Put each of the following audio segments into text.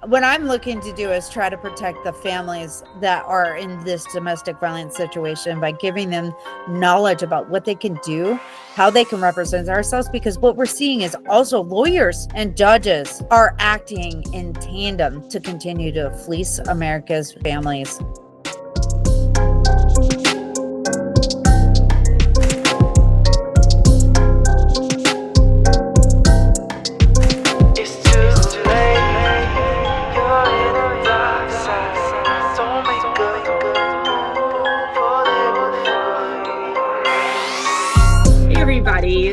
what I'm looking to do is try to protect the families that are in this domestic violence situation by giving them knowledge about what they can do, how they can represent ourselves, because what we're seeing is also lawyers and judges are acting in tandem to continue to fleece America's families.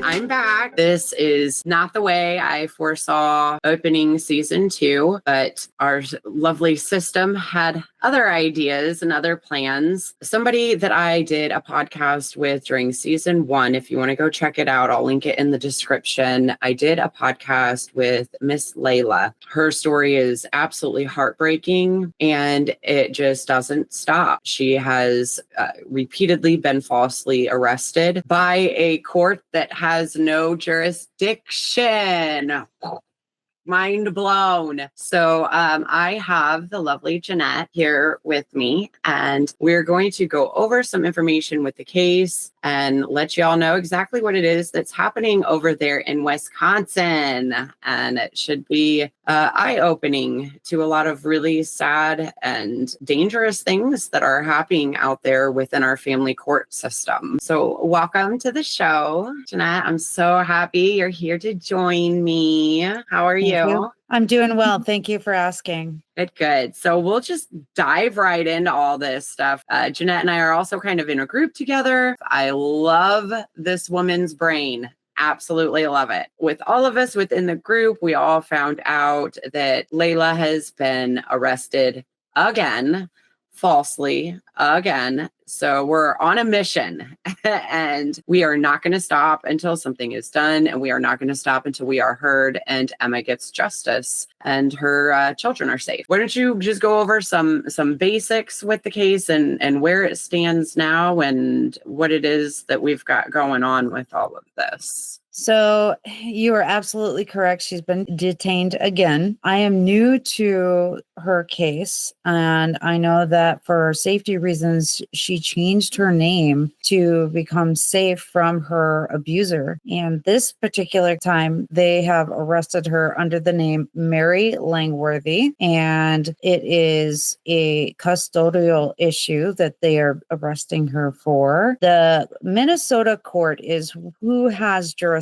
I'm back. This is not the way I foresaw opening season 2, but our lovely system had other ideas and other plans. Somebody that I did a podcast with during season 1, if you want to go check it out, I'll link it in the description. I did a podcast with Miss Layla. Her story is absolutely heartbreaking and it just doesn't stop. She has repeatedly been falsely arrested by a court that has no jurisdiction. Mind blown. So I have the lovely Jeanette here with me, and we're going to go over some information with the case and let y'all know exactly what it is that's happening over there in Wisconsin. And it should be eye-opening to a lot of really sad and dangerous things that are happening out there within our family court system. So welcome to the show, Jeanette. I'm so happy you're here to join me. How are you? I'm doing well. Thank you for asking. Good. So we'll just dive right into all this stuff. Jeanette and I are also kind of in a group together. I love this woman's brain. Absolutely love it. With all of us within the group, we all found out that Layla has been arrested again, falsely again. So we're on a mission and we are not going to stop until something is done, and we are not going to stop until we are heard and Emma gets justice and her children are safe. Why don't you just go over some basics with the case and where it stands now and what it is that we've got going on with all of this? So you are absolutely correct. She's been detained again. I am new to her case, and I know that for safety reasons, she changed her name to become safe from her abuser. And this particular time, they have arrested her under the name Mary Langworthy, and it is a custodial issue that they are arresting her for. The Minnesota court is who has jurisdiction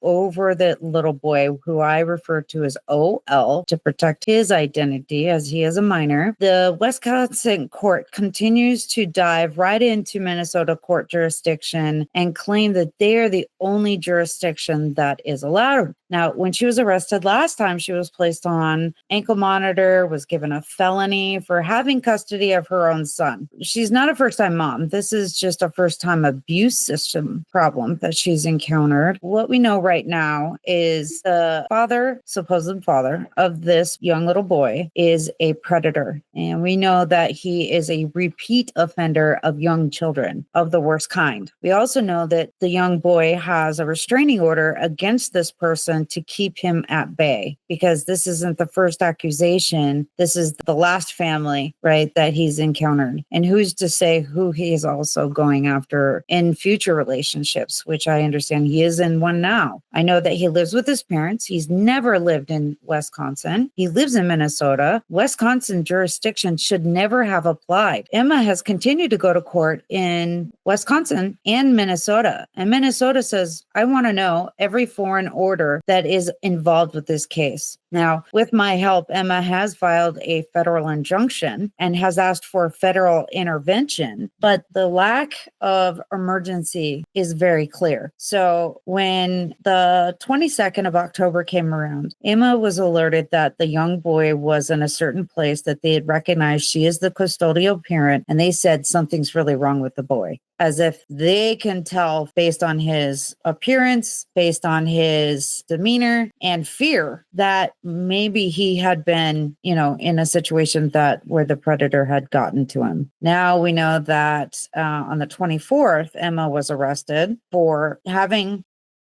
over the little boy, who I refer to as OL, to protect his identity as he is a minor. The Wisconsin court continues to dive right into Minnesota court jurisdiction and claim that they are the only jurisdiction that is allowed. Now, when she was arrested last time, she was placed on ankle monitor, was given a felony for having custody of her own son. She's not a first-time mom. This is just a first-time abuse system problem that she's encountered. What we know right now is the father, supposed father of this young little boy, is a predator. And we know that he is a repeat offender of young children of the worst kind. We also know that the young boy has a restraining order against this person to keep him at bay, because this isn't the first accusation. This is the last family, right, that he's encountered. And who's to say who he is also going after in future relationships, which I understand he is in one now. I know that he lives with his parents. He's never lived in Wisconsin. He lives in Minnesota. Wisconsin jurisdiction should never have applied. Emma has continued to go to court in Wisconsin and Minnesota. And Minnesota says, I want to know every foreign order that is involved with this case. Now, with my help, Emma has filed a federal injunction and has asked for federal intervention, but the lack of emergency is very clear. So when the 22nd of October came around, Emma was alerted that the young boy was in a certain place that they had recognized she is the custodial parent, and they said something's really wrong with the boy. As if they can tell based on his appearance, based on his demeanor and fear, that maybe he had been, in a situation where the predator had gotten to him. Now we know that on the 24th, Emma was arrested for having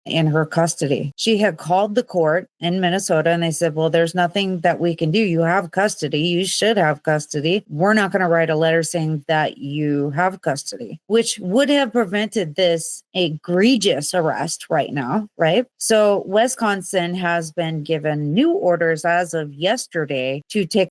in her custody. She had called the court in Minnesota and they said, well, there's nothing that we can do. You have custody. You should have custody. We're not going to write a letter saying that you have custody, which would have prevented this egregious arrest right now, right? So Wisconsin has been given new orders as of yesterday to take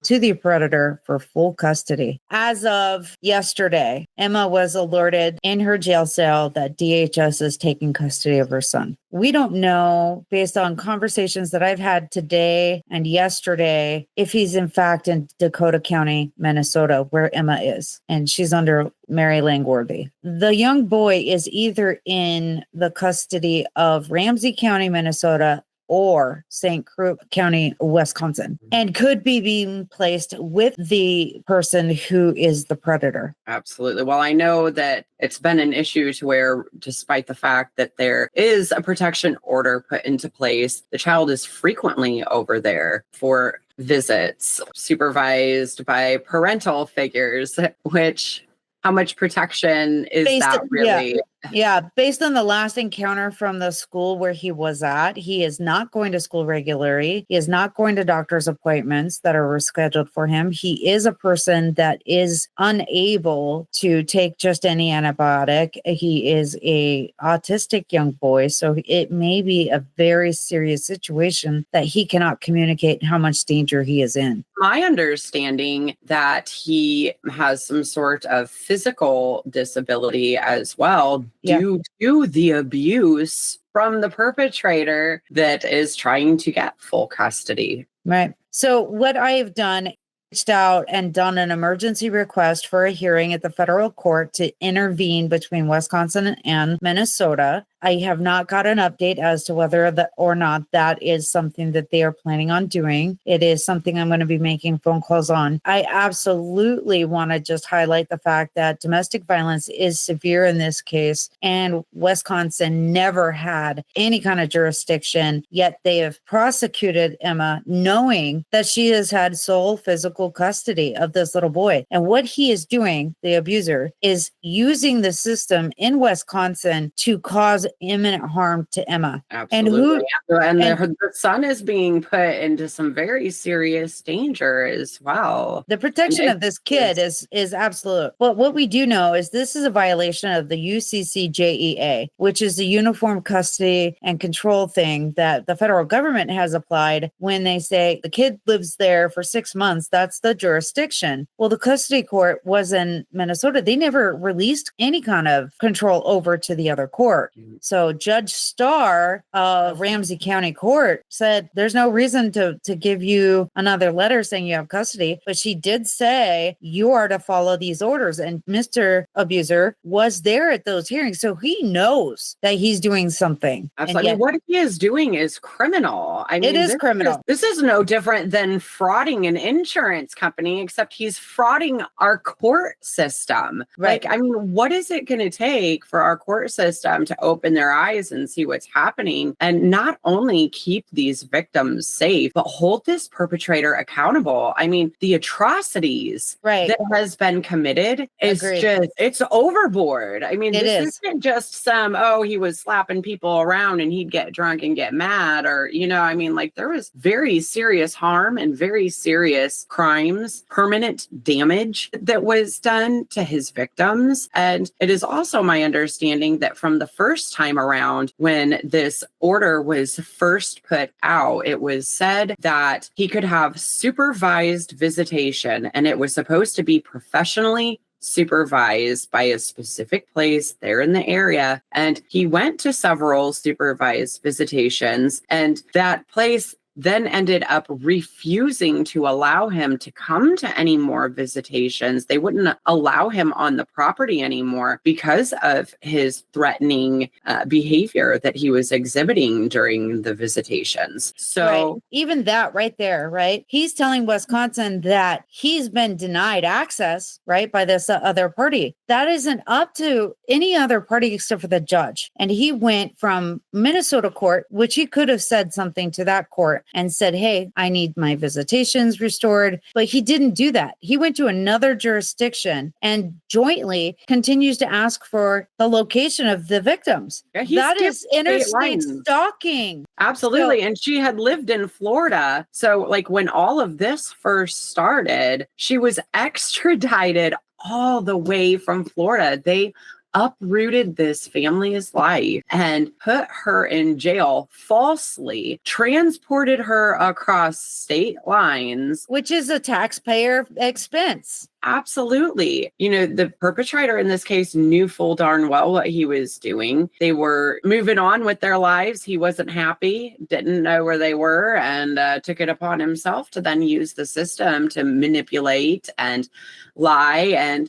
to the predator for full custody. As of yesterday, Emma was alerted in her jail cell that DHS is taking custody of her son. We don't know, based on conversations that I've had today and yesterday, if he's in fact in Dakota County, Minnesota, where Emma is, and she's under Mary Langworthy. The young boy is either in the custody of Ramsey County, Minnesota, or St. Croix County, Wisconsin, and could be being placed with the person who is the predator. Absolutely. Well, I know that it's been an issue to where, despite the fact that there is a protection order put into place, the child is frequently over there for visits supervised by parental figures, which how much protection is that really? Yeah, based on the last encounter from the school where he was at, he is not going to school regularly. He is not going to doctor's appointments that are rescheduled for him. He is a person that is unable to take just any antibiotic. He is a autistic young boy, so it may be a very serious situation that he cannot communicate how much danger he is in. My understanding that he has some sort of physical disability as well due to the abuse from the perpetrator that is trying to get full custody. Right. So what I've done, reached out and done an emergency request for a hearing at the federal court to intervene between Wisconsin and Minnesota. I have not got an update as to whether or not that is something that they are planning on doing. It is something I'm going to be making phone calls on. I absolutely want to just highlight the fact that domestic violence is severe in this case, and Wisconsin never had any kind of jurisdiction, yet they have prosecuted Emma knowing that she has had sole physical custody of this little boy. And what he is doing, the abuser, is using the system in Wisconsin to cause imminent harm to Emma. Absolutely. And the son is being put into some very serious danger as well. The protection of this kid is absolute. But what we do know is this is a violation of the UCCJEA, which is the uniform custody and control thing that the federal government has applied when they say the kid lives there for 6 months. That's the jurisdiction. Well, the custody court was in Minnesota. They never released any kind of control over to the other court. So Judge Starr of Ramsey County Court said there's no reason to give you another letter saying you have custody, but she did say you are to follow these orders. And Mr. Abuser was there at those hearings, so he knows that he's doing something. Absolutely. I mean, what he is doing is criminal. I mean, it is criminal. This is no different than frauding an insurance company, except he's frauding our court system. Right. Like, I mean, what is it going to take for our court system to open their eyes and see what's happening and not only keep these victims safe, but hold this perpetrator accountable? I mean, the atrocities that has been committed is it's overboard. I mean, this isn't just some, he was slapping people around and he'd get drunk and get mad, or, I mean, like, there was very serious harm and very serious crimes, permanent damage that was done to his victims. And it is also my understanding that from the first time around, when this order was first put out, it was said that he could have supervised visitation, and it was supposed to be professionally supervised by a specific place there in the area. And he went to several supervised visitations, and that place then ended up refusing to allow him to come to any more visitations. They wouldn't allow him on the property anymore because of his threatening behavior that he was exhibiting during the visitations. So even that right there, right? He's telling Wisconsin that he's been denied access, right, by this other party. That isn't up to any other party except for the judge. And he went from Minnesota court, which he could have said something to that court, court and said, hey, I need my visitations restored. But he didn't do that. He went to another jurisdiction and jointly continues to ask for the location of the victims. Yeah, he That skipped is state interstate lines. stalking. Absolutely. So- and she had lived in Florida. So, like, when all of this first started, she was extradited all the way from Florida. They uprooted this family's life and put her in jail falsely, transported her across state lines. which is a taxpayer expense. Absolutely. The perpetrator in this case knew full darn well what he was doing. They were moving on with their lives. He wasn't happy, didn't know where they were, and took it upon himself to then use the system to manipulate and lie. And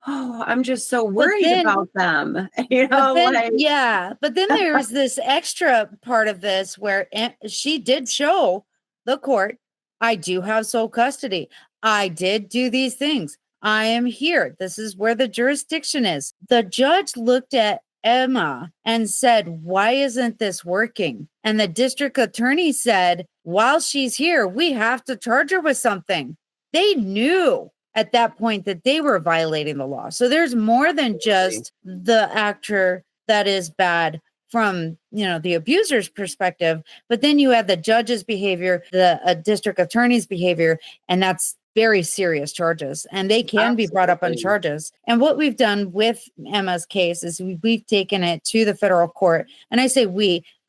I'm just so worried about them. But then there's this extra part of this where she did show the court, I do have sole custody. I did do these things. I am here. This is where the jurisdiction is. The judge looked at Emma and said, why isn't this working? And the district attorney said, while she's here, we have to charge her with something. They knew at that point that they were violating the law. So there's more than just the actor that is bad from, the abuser's perspective, but then you have the judge's behavior, the district attorney's behavior, and that's very serious charges, and they can be brought up on charges. And what we've done with Emma's case is we've taken it to the federal court. And I say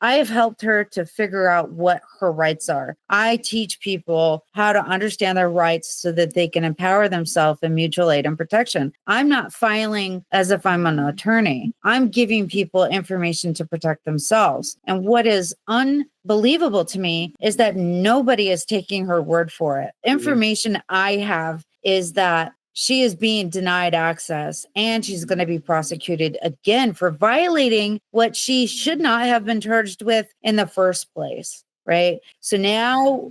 I have helped her to figure out what her rights are. I teach people how to understand their rights so that they can empower themselves in mutual aid and protection. I'm not filing as if I'm an attorney. I'm giving people information to protect themselves. And what is unbelievable to me is that nobody is taking her word for it. Information I have is that she is being denied access and she's going to be prosecuted again for violating what she should not have been charged with in the first place. Right. So now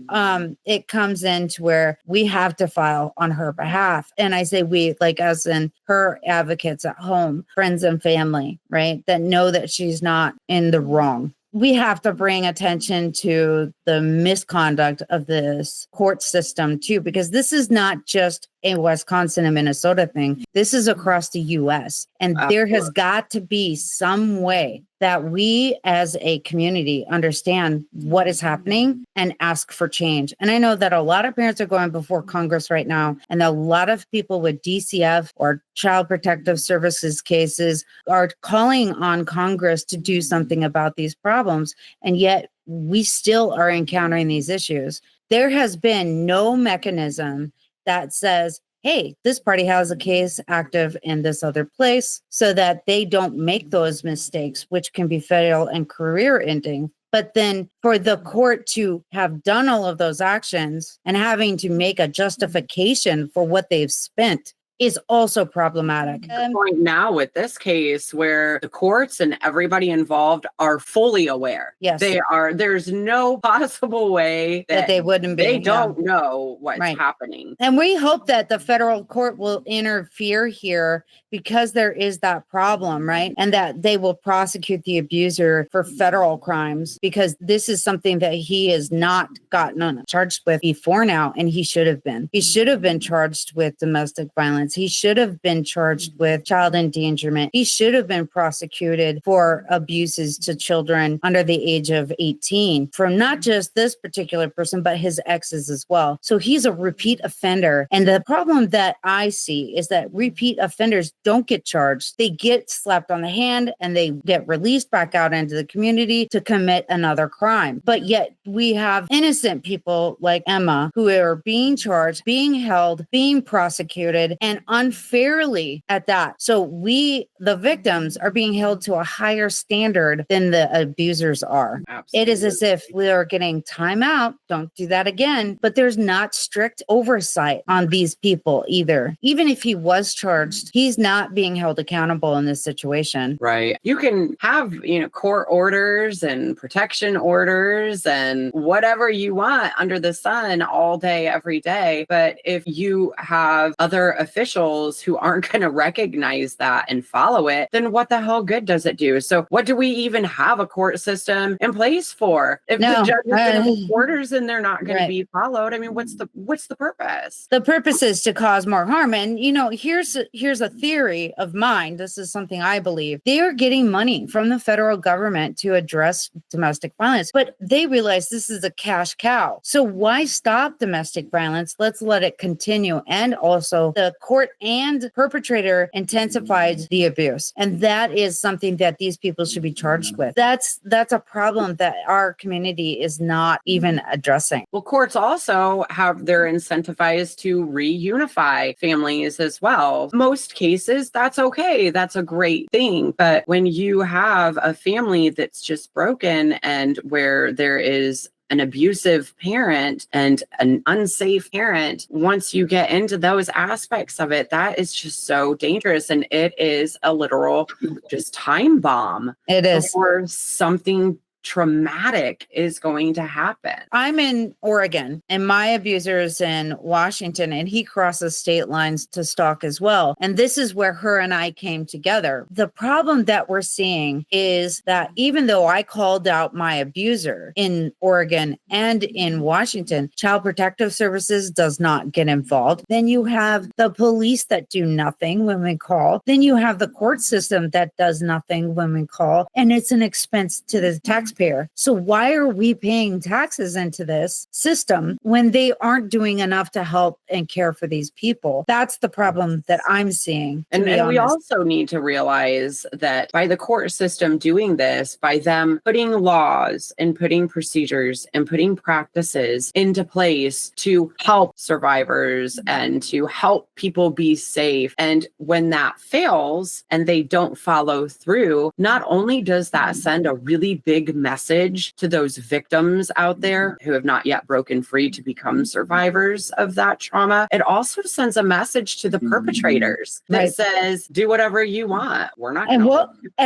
it comes into where we have to file on her behalf. And I say we, like as in her advocates at home, friends and family, right, that know that she's not in the wrong. We have to bring attention to the misconduct of this court system too, because this is not just a Wisconsin and Minnesota thing. This is across the US. And there has got to be some way that we as a community understand what is happening and ask for change. And I know that a lot of parents are going before Congress right now, and a lot of people with DCF or Child Protective Services cases are calling on Congress to do something about these problems. And yet we still are encountering these issues. There has been no mechanism that says, hey, this party has a case active in this other place so that they don't make those mistakes, which can be fatal and career ending. But then for the court to have done all of those actions and having to make a justification for what they've spent is also problematic. The point now with this case where the courts and everybody involved are fully aware. Yes. They are. There's no possible way that they wouldn't be. They don't know what's happening. And we hope that the federal court will interfere here because there is that problem, right? And that they will prosecute the abuser for federal crimes, because this is something that he has not gotten charged with before now, and he should have been. He should have been charged with domestic violence. He should have been charged with child endangerment. He should have been prosecuted for abuses to children under the age of 18 from not just this particular person, but his exes as well. So he's a repeat offender. And the problem that I see is that repeat offenders don't get charged. They get slapped on the hand and they get released back out into the community to commit another crime. But yet we have innocent people like Emma who are being charged, being held, being prosecuted, and unfairly at that. So we, the victims, are being held to a higher standard than the abusers are. Absolutely. It is as if we are getting time out. Don't do that again. But there's not strict oversight on these people either. Even if he was charged, he's not being held accountable in this situation. Right. You can have, court orders and protection orders and whatever you want under the sun all day, every day. But if you have other officials officials who aren't going to recognize that and follow it, then what the hell good does it do? So what do we even have a court system in place for? If the judge is going to make orders and they're not going to be followed, I mean, what's the purpose? The purpose is to cause more harm. And, here's a theory of mine. This is something I believe. They are getting money from the federal government to address domestic violence, but they realize this is a cash cow. So why stop domestic violence? Let's let it continue. And also the court and perpetrator intensified the abuse. And that is something that these people should be charged with. That's a problem that our community is not even addressing. Well, courts also they're incentivized to reunify families as well. Most cases, that's okay. That's a great thing. But when you have a family that's just broken and where there is an abusive parent and an unsafe parent, once you get into those aspects of it, that is just so dangerous. And it is a literal just time bomb. It is. Or something traumatic is going to happen. I'm in Oregon and my abuser is in Washington, and he crosses state lines to stalk as well. And this is where her and I came together. The problem that we're seeing is that even though I called out my abuser in Oregon and in Washington, Child Protective Services does not get involved. Then you have the police that do nothing when we call. Then you have the court system that does nothing when we call. And it's an expense to the taxpayer. So why are we paying taxes into this system when they aren't doing enough to help and care for these people? That's the problem that I'm seeing. And we also need to realize that by the court system doing this, by them putting laws and putting procedures and putting practices into place to help survivors and to help people be safe. And when that fails and they don't follow through, not only does that send a really big message to those victims out there who have not yet broken free to become survivors of that trauma, it also sends a message to the perpetrators that says, do whatever you want. We're not going to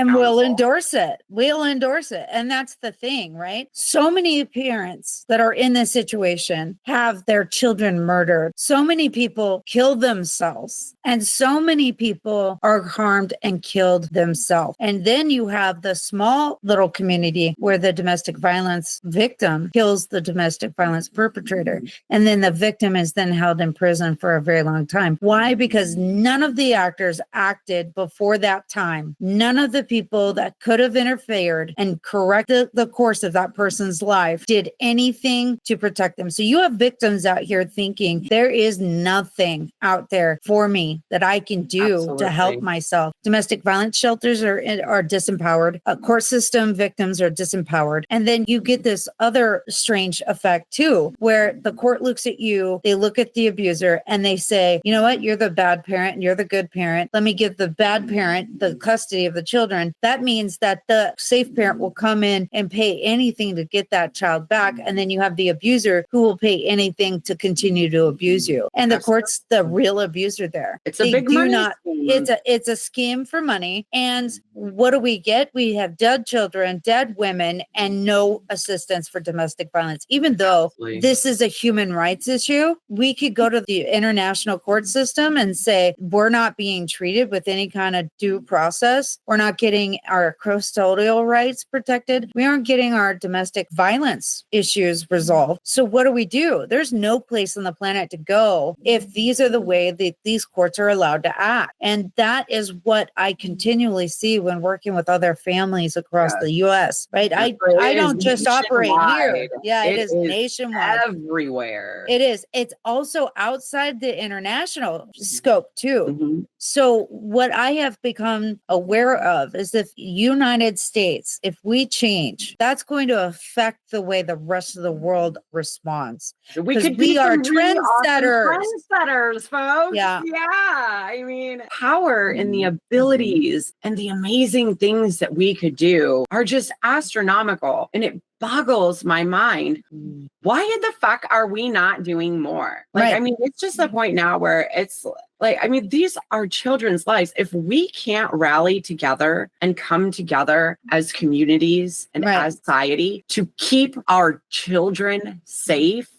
we'll endorse it. We'll endorse it. And that's the thing, right? So many parents that are in this situation have their children murdered. So many people kill themselves, and so many people are harmed and killed themselves. And then you have the small little community where the domestic violence victim kills the domestic violence perpetrator. And then the victim is then held in prison for a very long time. Why? Because none of the actors acted before that time. None of the people that could have interfered and corrected the course of that person's life did anything to protect them. So you have victims out here thinking there is nothing out there for me that I can do to help myself. Domestic violence shelters are disempowered. Court system victims are disempowered. And then you get this other strange effect too, where the court looks at you, they look at the abuser and they say, you know what, you're the bad parent and you're the good parent. Let me give the bad parent the custody of the children. That means that the safe parent will come in and pay anything to get that child back. And then you have the abuser who will pay anything to continue to abuse you. And the court's the real abuser there. It's a big money scheme. It's a scheme for money. And what do we get? We have dead children, dead women, and no assistance for domestic violence. Even though this is a human rights issue, we could go to the international court system and say, we're not being treated with any kind of due process. We're not getting our custodial rights protected. We aren't getting our domestic violence issues resolved. So what do? There's no place on the planet to go if these are the way that these courts are allowed to act. And that is what I continually see when working with other families across the U.S., right? I don't just operate here. Yeah, it is nationwide. Everywhere. It is. It's also outside the international scope too. Mm-hmm. So what I have become aware of is if United States, if we change, that's going to affect the way the rest of the world responds. We are trendsetters. Trendsetters, folks. Yeah. I mean, power and the abilities and the amazing things that we could do are just astronomical. And it boggles my mind. Why in the fuck are we not doing more? I mean, it's just the point now where it's these are children's lives. If we can't rally together and come together as communities and as society to keep our children safe.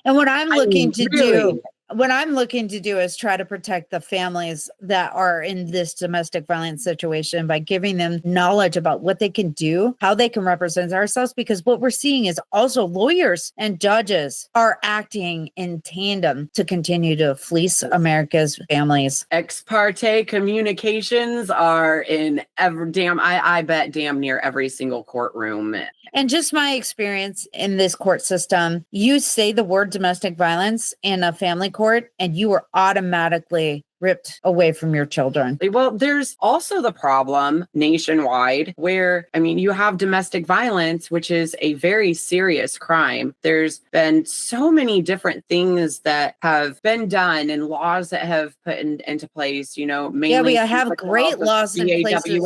And what I'm looking to do what I'm looking to do is try to protect the families that are in this domestic violence situation by giving them knowledge about what they can do, how they can represent ourselves, because what we're seeing is also lawyers and judges are acting in tandem to continue to fleece America's families. Ex parte communications are in I bet damn near every single courtroom. And just my experience in this court system, you say the word domestic violence in a family court and you are automatically ripped away from your children. Well, there's also the problem nationwide where, I mean, you have domestic violence, which is a very serious crime. There's been so many different things that have been done and laws that have put into place, mainly. Yeah, we have great laws in places.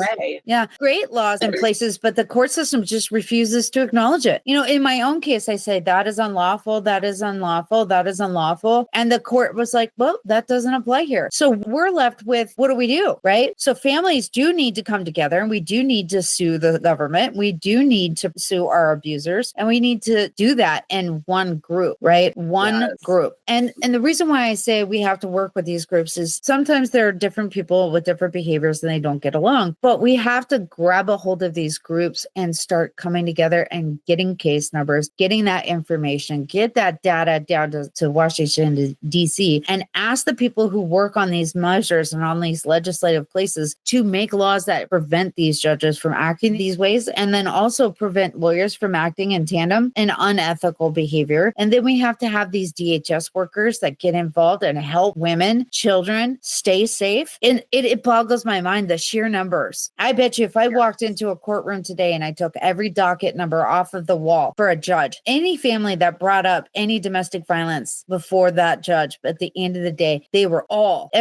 Yeah, great laws in places, but the court system just refuses to acknowledge it. In my own case, I say that is unlawful, that is unlawful, that is unlawful. And the court was like, well, that doesn't apply here. So we're left with, what do we do, right? So families do need to come together and we do need to sue the government. We do need to sue our abusers and we need to do that in one group, right? One group. And the reason why I say we have to work with these groups is sometimes there are different people with different behaviors and they don't get along, but we have to grab a hold of these groups and start coming together and getting case numbers, getting that information, get that data down to Washington, D.C., and ask the people who work on these measures and on these legislative places to make laws that prevent these judges from acting these ways, and then also prevent lawyers from acting in tandem in unethical behavior. And then we have to have these DHS workers that get involved and help women, children stay safe. And it boggles my mind, the sheer numbers. I bet you if I walked into a courtroom today and I took every docket number off of the wall for a judge, any family that brought up any domestic violence before that judge, at the end of the day, they were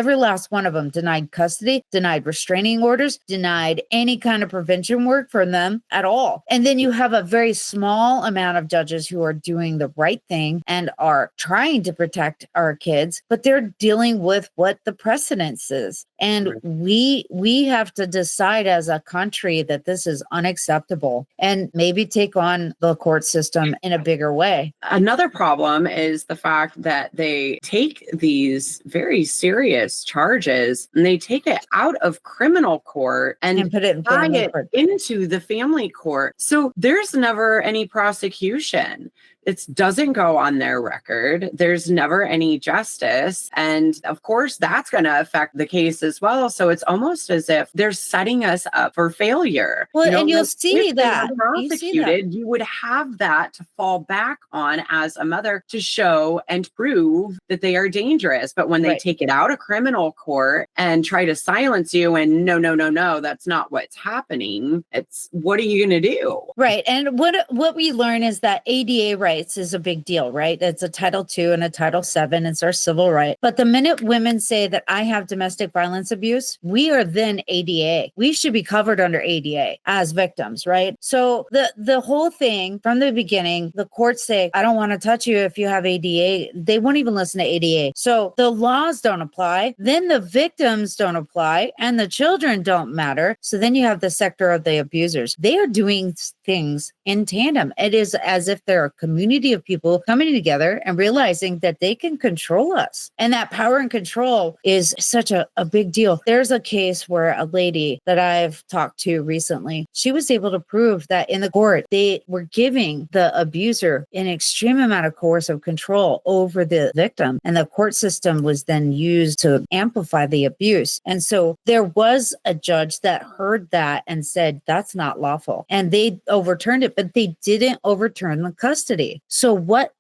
every last one of them denied custody, denied restraining orders, denied any kind of prevention work for them at all. And then you have a very small amount of judges who are doing the right thing and are trying to protect our kids, but they're dealing with what the precedence is. And we have to decide as a country that this is unacceptable and maybe take on the court system in a bigger way. Another problem is the fact that they take these very serious charges and they take it out of criminal court and put it in family court. Into the family court. So there's never any prosecution. It doesn't go on their record. There's never any justice. And of course, that's going to affect the case as well. So it's almost as if they're setting us up for failure. Well, and you'll see that. Prosecuted, you would have that to fall back on as a mother to show and prove that they are dangerous. But when they take it out of criminal court and try to silence you and no, that's not what's happening. It's what are you going to do? Right. And what we learn is that ADA rights is a big deal, right? It's a Title II and a Title VII. It's our civil right. But the minute women say that I have domestic violence abuse, we are then ADA. We should be covered under ADA as victims, right? So the whole thing from the beginning, the courts say, I don't want to touch you if you have ADA. They won't even listen to ADA. So the laws don't apply. Then the victims don't apply and the children don't matter. So then you have the sector of the abusers. They are doing things in tandem. It is as if they're a community of people coming together and realizing that they can control us. And that power and control is such a big deal. There's a case where a lady that I've talked to recently, she was able to prove that in the court, they were giving the abuser an extreme amount of coercive control over the victim. And the court system was then used to amplify the abuse. And so there was a judge that heard that and said, that's not lawful. And they overturned it, but they didn't overturn the custody. So what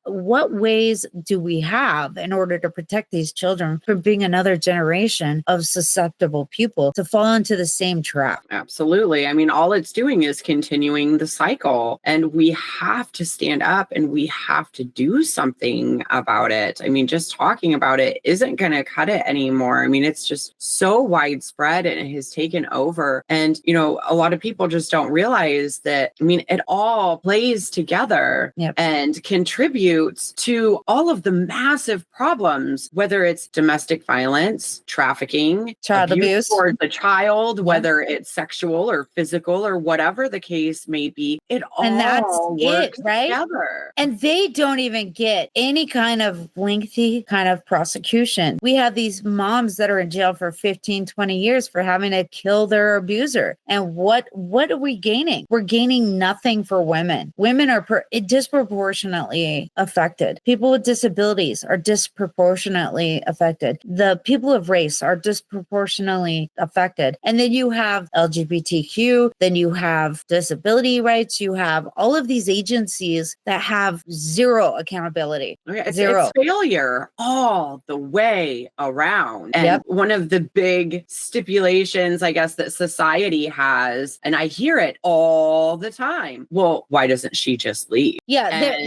ways do we have in order to protect these children from being another generation of susceptible people to fall into the same trap? Absolutely. I mean, all it's doing is continuing the cycle, and we have to stand up and we have to do something about it. I mean, just talking about it isn't going to cut it anymore. I mean, it's just so widespread and it has taken over. And, a lot of people just don't realize that, I mean, it all all plays together and contributes to all of the massive problems, whether it's domestic violence, trafficking, child abuse towards a child, whether it's sexual or physical or whatever the case may be. It all works together. And they don't even get any kind of lengthy kind of prosecution. We have these moms that are in jail for 15, 20 years for having to kill their abuser. And what are we gaining? We're gaining nothing for women. Women are disproportionately affected. People with disabilities are disproportionately affected. The people of race are disproportionately affected. And then you have LGBTQ, then you have disability rights, you have all of these agencies that have zero accountability. It's Zero. failure all the way around. And one of the big stipulations, I guess, that society has, and I hear it all the time. Well, why doesn't she just leave?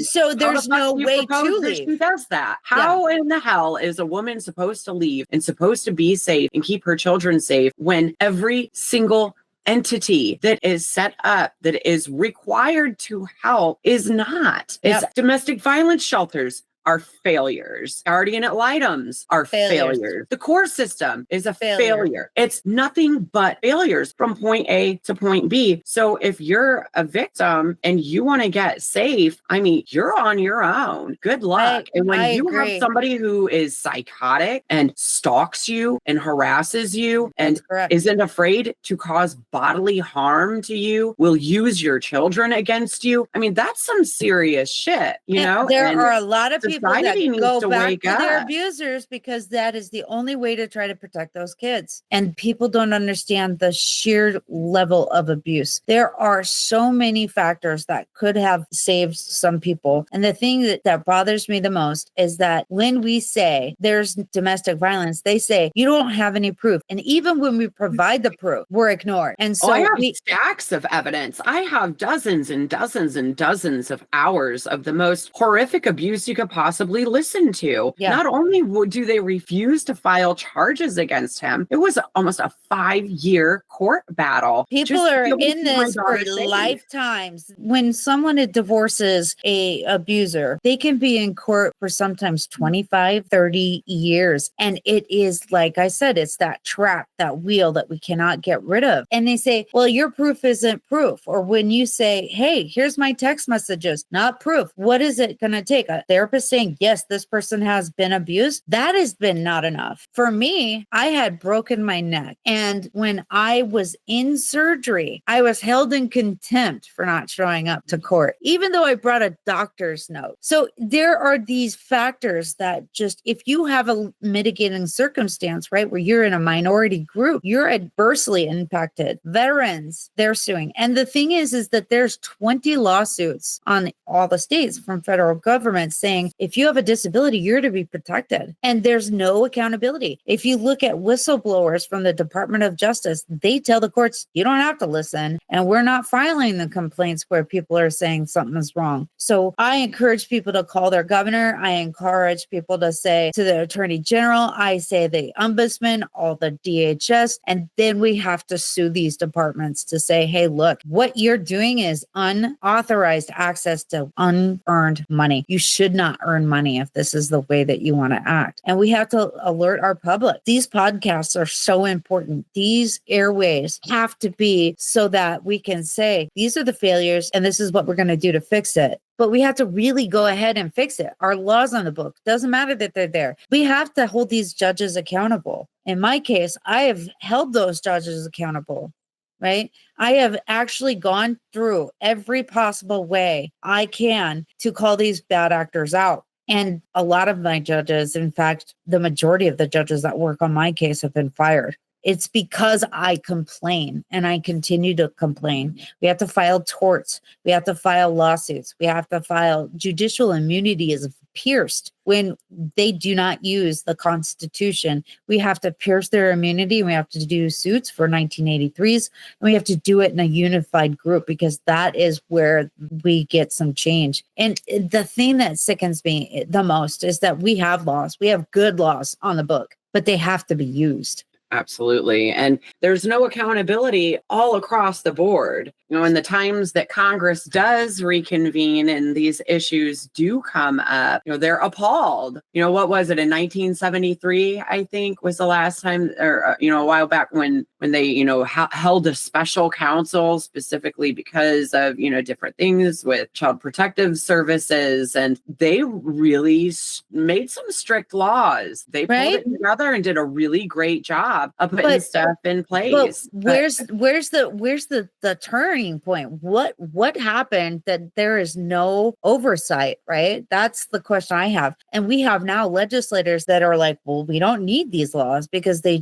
So there's no way to leave. She does that. How in the hell is a woman supposed to leave and supposed to be safe and keep her children safe when every single entity that is set up, that is required to help, is not? It's domestic violence shelters are failures. Guardian ad litems are failures. The core system is a failure. It's nothing but failures from point A to point B. So if you're a victim and you want to get safe, I mean, you're on your own. Good luck. And when you have somebody who is psychotic and stalks you and harasses you and isn't afraid to cause bodily harm to you, will use your children against you, I mean, that's some serious shit, you know? There are a lot of people that go back to their up. abusers because that is the only way to try to protect those kids. And people don't understand the sheer level of abuse. There are so many factors that could have saved some people. And the thing that bothers me the most is that when we say there's domestic violence, they say you don't have any proof. And even when we provide the proof, we're ignored. And so I have stacks of evidence. I have dozens and dozens and dozens of hours of the most horrific abuse you could possibly listen to. Not only do they refuse to file charges against him, it was almost a 5-year court battle. People are in this for lifetimes. When someone divorces a abuser, they can be in court for sometimes 25, 30 years. And it is, like I said, it's that trap, that wheel that we cannot get rid of. And they say, well, your proof isn't proof. Or when you say, hey, here's my text messages, not proof. What is it going to take? A therapist saying, yes, this person has been abused. That has been not enough. For me, I had broken my neck. And when I was in surgery, I was held in contempt for not showing up to court, even though I brought a doctor's note. So there are these factors that just, if you have a mitigating circumstance, right, where you're in a minority group, you're adversely impacted. Veterans, they're suing. And the thing is that there's 20 lawsuits on all the states from federal government saying, if you have a disability, you're to be protected. And there's no accountability. If you look at whistleblowers from the Department of Justice, they tell the courts, you don't have to listen. And we're not filing the complaints where people are saying something is wrong. So I encourage people to call their governor. I encourage people to say to the attorney general, I say the ombudsman, all the DHS, and then we have to sue these departments to say, hey, look, what you're doing is unauthorized access to unearned money. You should not earn money if this is the way that you want to act. And we have to alert our public. These podcasts are so important. These airways have to be so that we can say, these are the failures and this is what we're going to do to fix it. But we have to really go ahead and fix it. Our laws on the book, doesn't matter that they're there. We have to hold these judges accountable. In my case, I have held those judges accountable, right? I have actually gone through every possible way I can to call these bad actors out. And a lot of my judges, in fact, the majority of the judges that work on my case have been fired. It's because I complain and I continue to complain. We have to file torts. We have to file lawsuits. We have to file judicial immunity is pierced when they do not use the Constitution. We have to pierce their immunity. We have to do suits for 1983s. And we have to do it in a unified group because that is where we get some change. And the thing that sickens me the most is that we have laws. We have good laws on the book, but they have to be used. Absolutely. And there's no accountability all across the board. In the times that Congress does reconvene and these issues do come up, they're appalled. What was it in 1973, I think was the last time, or, a while back when they, held a special council specifically because of, different things with child protective services. And they really made some strict laws. They pulled it together and did a really great job of putting stuff in place. Where's the turning point? What happened that there is no oversight, right? That's the question I have. And we have now legislators that are like, well, we don't need these laws because they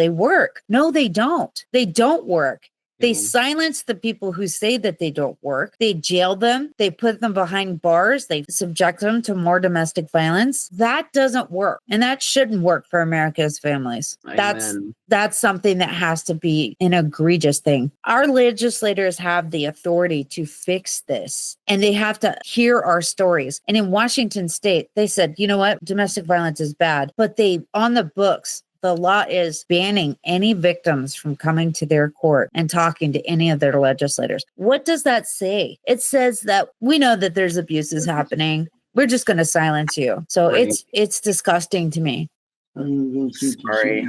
work. No, they don't. They don't work. They silence the people who say that they don't work. They jail them. They put them behind bars. They subject them to more domestic violence. That doesn't work. And that shouldn't work for America's families. Amen. That's something that has to be an egregious thing. Our legislators have the authority to fix this, and they have to hear our stories. And in Washington state, they said, you know what? Domestic violence is bad, but on the books, the law is banning any victims from coming to their court and talking to any of their legislators. What does that say? It says that we know that there's abuses happening. We're just going to silence you. So it's disgusting to me. Sorry.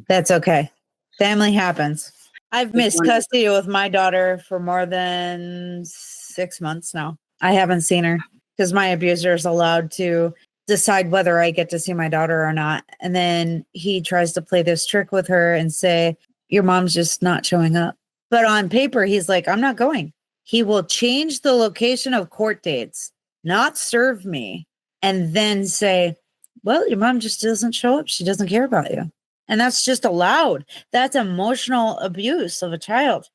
That's okay. Family happens. I've missed custody with my daughter for more than 6 months now. I haven't seen her because my abuser is allowed to decide whether I get to see my daughter or not. And then he tries to play this trick with her and say, your mom's just not showing up. But on paper, he's like, I'm not going. He will change the location of court dates, not serve me, and then say, well, your mom just doesn't show up. She doesn't care about you. And that's just allowed. That's emotional abuse of a child.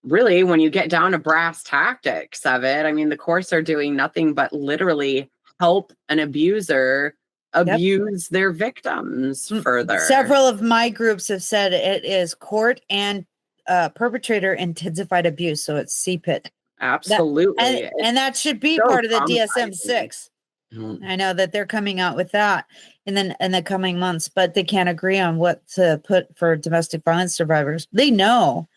Really, when you get down to brass tactics of it, I mean, the courts are doing nothing but literally help an abuser abuse their victims further. Several of my groups have said it is court and perpetrator intensified abuse. So it's CPIT. Absolutely. And that should be so part of the DSM-6. I know that they're coming out with that in the coming months, but they can't agree on what to put for domestic violence survivors. They know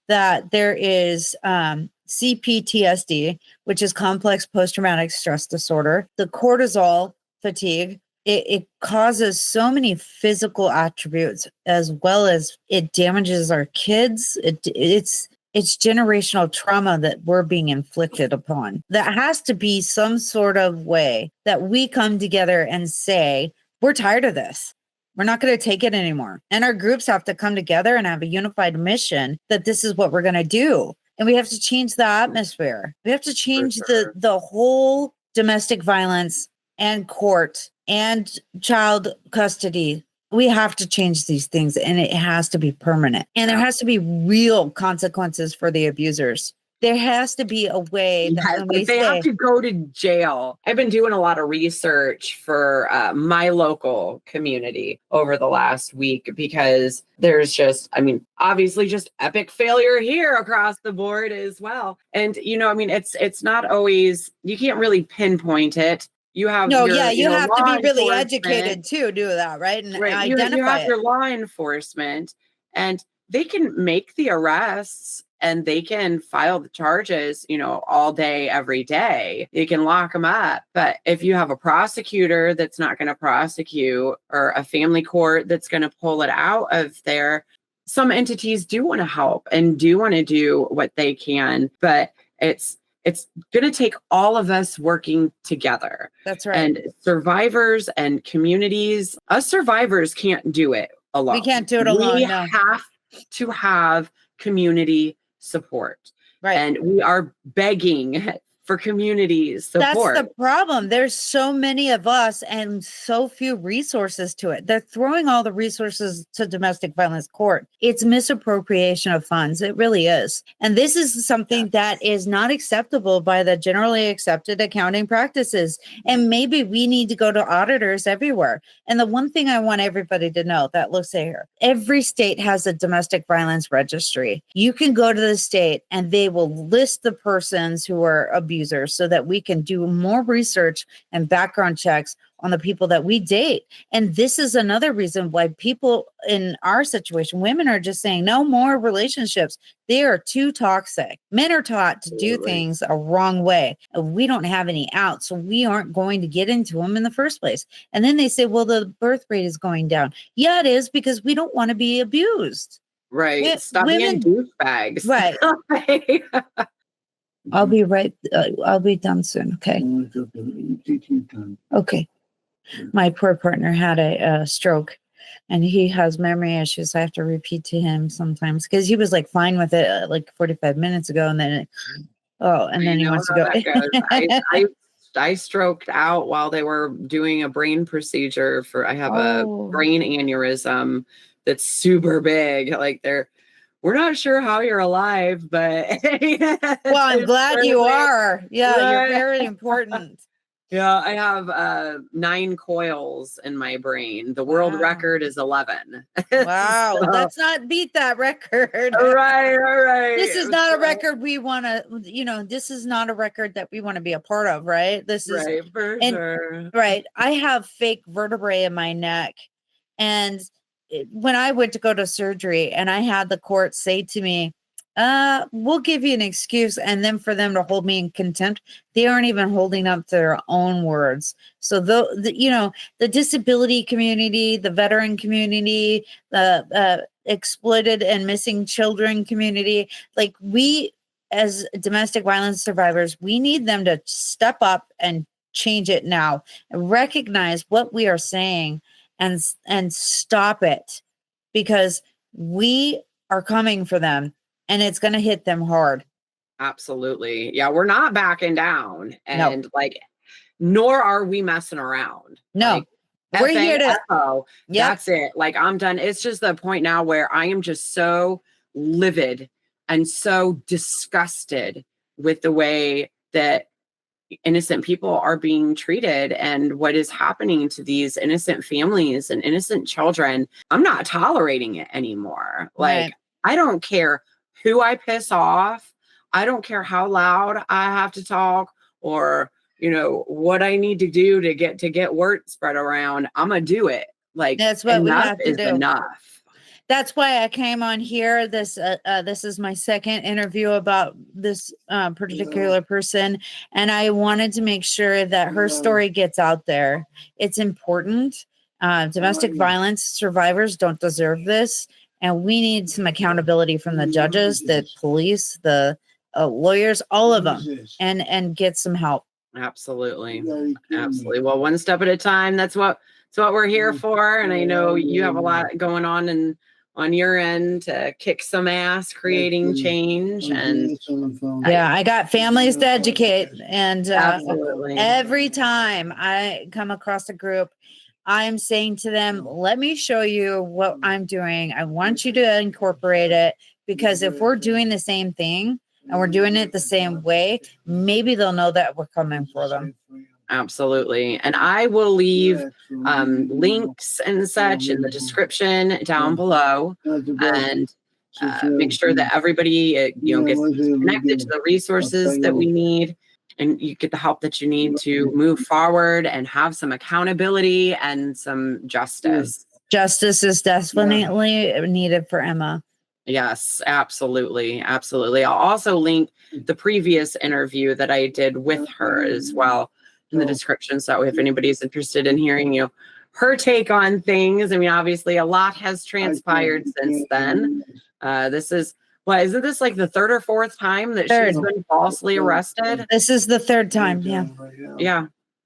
that there is CPTSD, which is complex post-traumatic stress disorder, the cortisol fatigue. It causes so many physical attributes, as well as it damages our kids. It's generational trauma that we're being inflicted upon. That has to be some sort of way that we come together and say, we're tired of this. We're not going to take it anymore. And our groups have to come together and have a unified mission that this is what we're going to do. And we have to change the atmosphere. We have to change the whole domestic violence and court and child custody. We have to change these things, and it has to be permanent. And there has to be real consequences for the abusers. There has to be a way that they have to go to jail. I've been doing a lot of research for my local community over the last week because there's obviously just epic failure here across the board as well. And, it's not always, you can't really pinpoint it. You have you have to be really educated to do that, right? And identify you have your law enforcement, and they can make the arrests and they can file the charges, all day, every day. You can lock them up. But if you have a prosecutor that's not going to prosecute, or a family court that's going to pull it out of there, some entities do want to help and do want to do what they can. But it's going to take all of us working together. That's right. And survivors and communities, us survivors can't do it alone. We can't do it alone. We have to have community support. Right. And we are begging for community support. That's the problem. There's so many of us and so few resources to it. They're throwing all the resources to domestic violence court. It's misappropriation of funds. It really is. And this is something that is not acceptable by the generally accepted accounting practices. And maybe we need to go to auditors everywhere. And the one thing I want everybody to know that looks here, every state has a domestic violence registry. You can go to the state and they will list the persons who are abused abusers so that we can do more research and background checks on the people that we date. And this is another reason why people in our situation, women are just saying no more relationships. They are too toxic. Men are taught to do things a wrong way. We don't have any out, so we aren't going to get into them in the first place. And then they say, well, the birth rate is going down. Yeah, it is, because we don't want to be abused. Right. Stop being douchebags. Right. I'll be right. I'll be done soon. Okay. Okay. My poor partner had a stroke, and he has memory issues. I have to repeat to him sometimes because he was like fine with it like 45 minutes ago, and then he wants to go. I stroked out while they were doing a brain procedure I have a brain aneurysm that's super big. Like we're not sure how you're alive, but well, I'm glad you are. Yeah, right. You're very important. Yeah, I have 9 coils in my brain. The world record is 11. Wow, so, let's not beat that record. Right. This is not a record we want to, this is not a record that we want to be a part of, right? This is for sure. Right. I have fake vertebrae in my neck. And when I went to go to surgery and I had the court say to me, we'll give you an excuse, and then for them to hold me in contempt, they aren't even holding up to their own words. So the disability community, the veteran community, the exploited and missing children community, like we as domestic violence survivors, we need them to step up and change it now, and recognize what we are saying and stop it, because we are coming for them. And it's going to hit them hard. Absolutely. Yeah, we're not backing down. And nor are we messing around. No. We're here to. That's it. Like, I'm done. It's just the point now where I am just so livid and so disgusted with the way that innocent people are being treated and what is happening to these innocent families and innocent children. I'm not tolerating it anymore. Like, I don't care who I piss off. I don't care how loud I have to talk or, what I need to do to get word spread around. I'm going to do it. Like, that's what we have to do. Enough. That's why I came on here. This is my second interview about this particular person. And I wanted to make sure that her story gets out there. It's important. Domestic violence survivors don't deserve this. And we need some accountability from the judges, the police, the lawyers, all of them, and get some help. Absolutely. Well, one step at a time. That's what we're here for. And I know you have a lot going on on your end to kick some ass, creating change. And I got families to educate. And absolutely. Every time I come across a group, I'm saying to them, let me show you what I'm doing. I want you to incorporate it, because if we're doing the same thing and we're doing it the same way, maybe they'll know that we're coming for them. Absolutely. And I will leave links and such in the description down below, and make sure that everybody gets connected to the resources that we need, and you get the help that you need to move forward and have some accountability and some justice. Justice is definitely needed for Emma. Yes, absolutely. I'll also link the previous interview that I did with her as well in the description. So if anybody's interested in hearing her take on things, I mean, obviously a lot has transpired since then. This is, isn't this like the 3rd or 4th time that she's been falsely arrested? This is the 3rd time.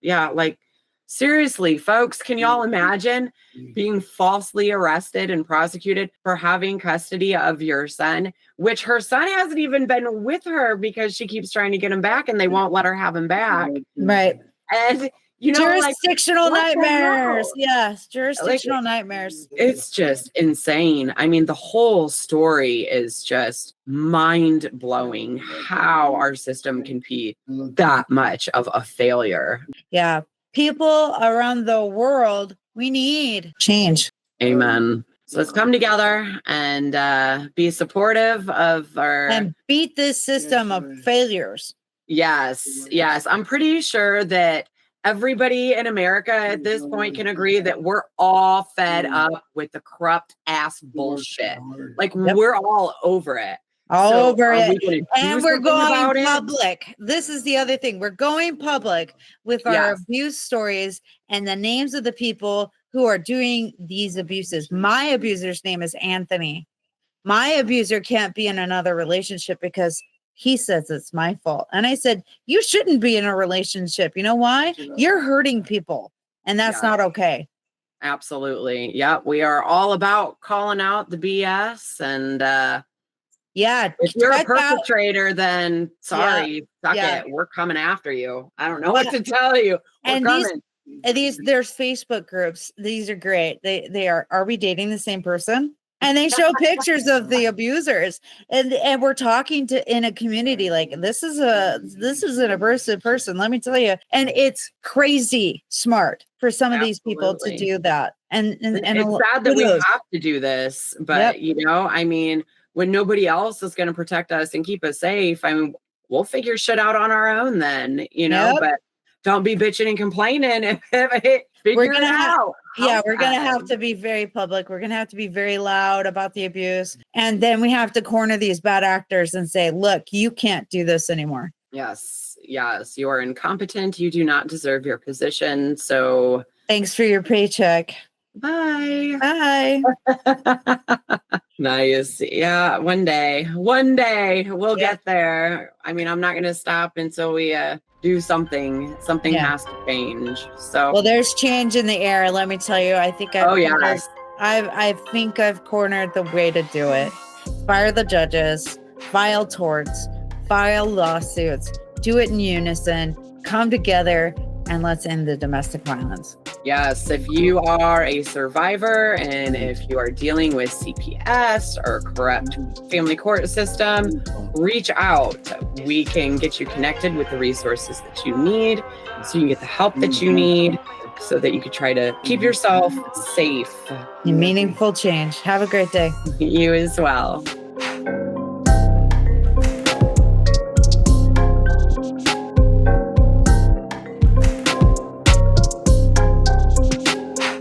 Yeah. Like, seriously, folks, can y'all imagine being falsely arrested and prosecuted for having custody of your son, which her son hasn't even been with her because she keeps trying to get him back and they won't let her have him back. Right. And jurisdictional nightmares. Yes, jurisdictional nightmares. It's just insane. I mean, the whole story is just mind-blowing how our system can be that much of a failure. Yeah. People around the world, we need change. Amen. So let's come together and be supportive of our... And beat this system of failures. Yes, yes. I'm pretty sure that everybody in America at this point can agree that we're all fed up with the corrupt ass bullshit. Like Yep. we're all over it. All So over are we it. gonna do And we're something going about it? public. This is the other thing. We're going public with our Yes. abuse stories and the names of the people who are doing these abuses. My abuser's name is Anthony. My abuser can't be in another relationship because he says it's my fault. And I said, you shouldn't be in a relationship. You know why? You're hurting people, and that's Yes. not okay. Absolutely. Yeah, we are all about calling out the BS. And Yeah. if you're a check out- perpetrator, then sorry, suck yeah. it. We're coming after you. I don't know what to tell you. We're And coming. there's Facebook groups. These are great. They are we dating the same person? And they show pictures of the abusers, and we're talking to in a community like this is an abusive person, let me tell you. And it's crazy smart for some of these people to Absolutely. do that. And it's sad that we kudos. have to do this, but you know, I mean, when nobody else is going to protect us and keep us safe, I mean, we'll figure shit out on our own then, you know. Yep. But don't be bitching and complaining. We're gonna out. we're gonna have to be very public. We're gonna have to be very loud about the abuse, and then we have to corner these bad actors and say, look, you can't do this anymore. Yes, yes, you are incompetent. You do not deserve your position. So thanks for your paycheck. Bye. Bye. Nice. Yeah, one day we'll get there. I mean, I'm not going to stop until we do something. Something has to change. So well, there's change in the air, let me tell you. I think I think I've cornered the way to do it. Fire the judges, file torts, file lawsuits, do it in unison, come together, and let's end the domestic violence. Yes, if you are a survivor and if you are dealing with CPS or corrupt family court system, reach out. We can get you connected with the resources that you need so you can get the help that you need so that you can try to keep yourself safe. Meaningful change. Have a great day. You as well.